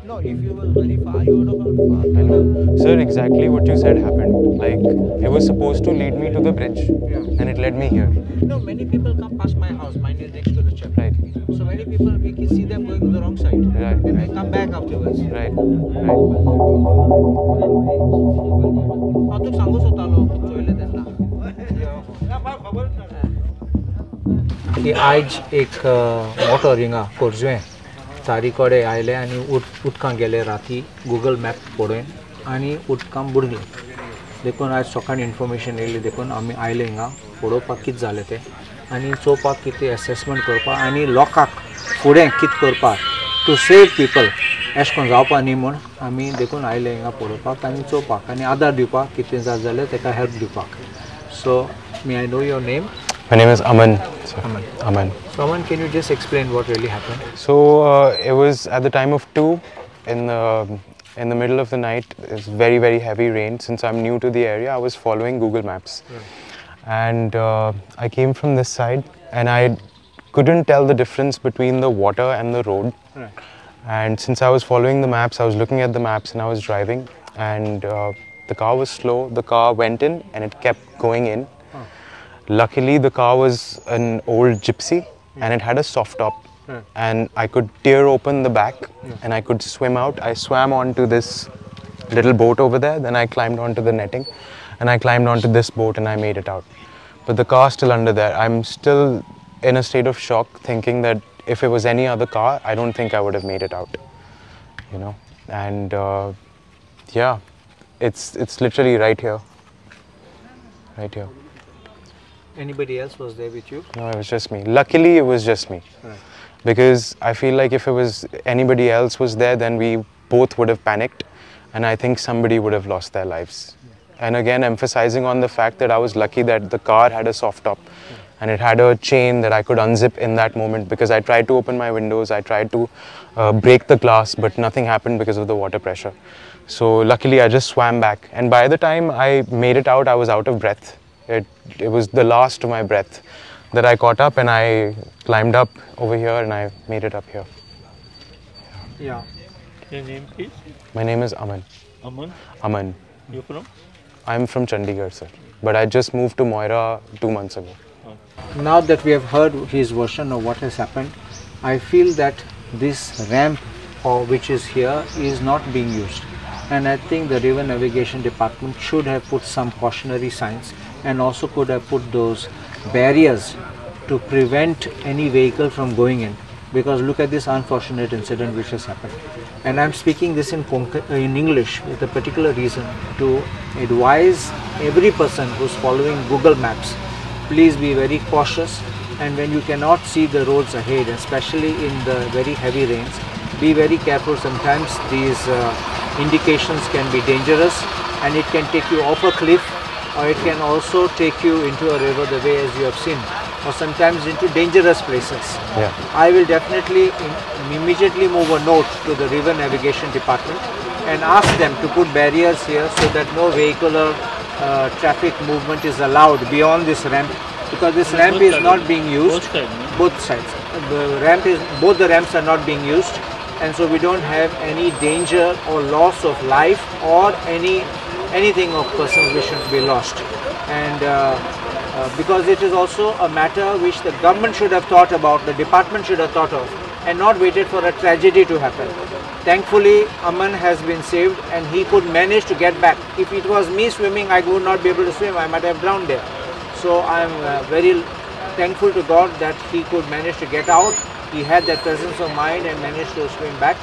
No, if you were very far, you would have gone far. I know. Sir, exactly what you said happened. Like, it was supposed to lead me to the bridge, and it led me here. No, many people come past my house. Mine is next to the church. Right. So many people, we can see them going to the wrong side. Right. And they come back afterwards. Right. तू सांगूच होता लोक चोयले त्यांना की आज एक मोटो रिंगा कोरजुएं तारी कडेन आयले आनी उदकां गेले राती गुगल मॅप पळोवन आनी उदकां बुडले देखून आज सकाळीं इन्फॉर्मेशन येयली देखून आमी आयले हिंगा पळोवपाक कितें जालें तें आनी चोवपाक कितें एसेसमेंट करपाक आनी लोकांक फुडें कितें करपाक टू सेव पीपल अशें करून जावपा न्ही म्हूण आमी देखून आयले हिंगा पळोवपाक आनी चोवपाक आनी आदार दिवपाक कितें जाय जाल्यार ताका हेल्प दिवपाक so may I know your name My name is Aman. Aman. Aman. So Aman, can you just explain what really happened? So it was at the time of 2 in the middle of the night. It's very heavy rain. Since I'm new to the area, I was following Google Maps, and I came from this side, and I couldn't tell the difference between the water and the road. Right. And since I was following the maps, I was looking at the maps, and I was driving, and the car was slow. The car went in, and it kept going in. Luckily, the car was an old gypsy and it had a soft top, and I could tear open the back and I could swim out. I swam onto this little boat over there, then I climbed onto the netting and I climbed onto this boat and I made it out. But the car's still under there. I'm still in a state of shock, thinking that if it was any other car, I don't think I would have made it out, you know. And yeah, it's literally right here. Anybody else was there with you? No, it was just me. Luckily, it was just me. Right. Because I feel like if it was anybody else was there, then we both would have panicked, and I think somebody would have lost their lives. And again, emphasizing on the fact that I was lucky that the car had a soft top, and it had a chain that I could unzip in that moment, because I tried to open my windows, I tried to break the glass, but nothing happened because of the water pressure. So luckily, I just swam back. And by the time I made it out, I was out of breath. It was the last of my breath that I caught up, and I climbed up over here and I made it up here. Yeah. Your name, please? My name is Aman. Aman? Aman. You're from? I'm from Chandigarh, sir. But I just moved to Moira 2 months ago. Now that we have heard his version of what has happened, I feel that this ramp which is here is not being used. And I think the River Navigation Department should have put some cautionary signs and also could have put those barriers to prevent any vehicle from going in, because look at this unfortunate incident which has happened. And I'm speaking this in English with a particular reason, to advise every person who's following Google Maps, please be very cautious, and when you cannot see the roads ahead, especially in the very heavy rains, be very careful. Sometimes these indications can be dangerous and it can take you off a cliff, or it can also take you into a river the way as you have seen, or sometimes into dangerous places. Yeah. I will definitely immediately move a note to the River Navigation Department and ask them to put barriers here so that no vehicular traffic movement is allowed beyond this ramp, because this ramp is not being used. Both sides. Both the ramps are not being used, and so we don't have any danger or loss of life or anything of persons which should be lost. And because it is also a matter which the government should have thought about, the department should have thought of, and not waited for a tragedy to happen. Thankfully, Aman has been saved and he could manage to get back. If it was me swimming, I would not be able to swim. I might have drowned there. So I am very thankful to God that he could manage to get out. He had that presence of mind and managed to swim back.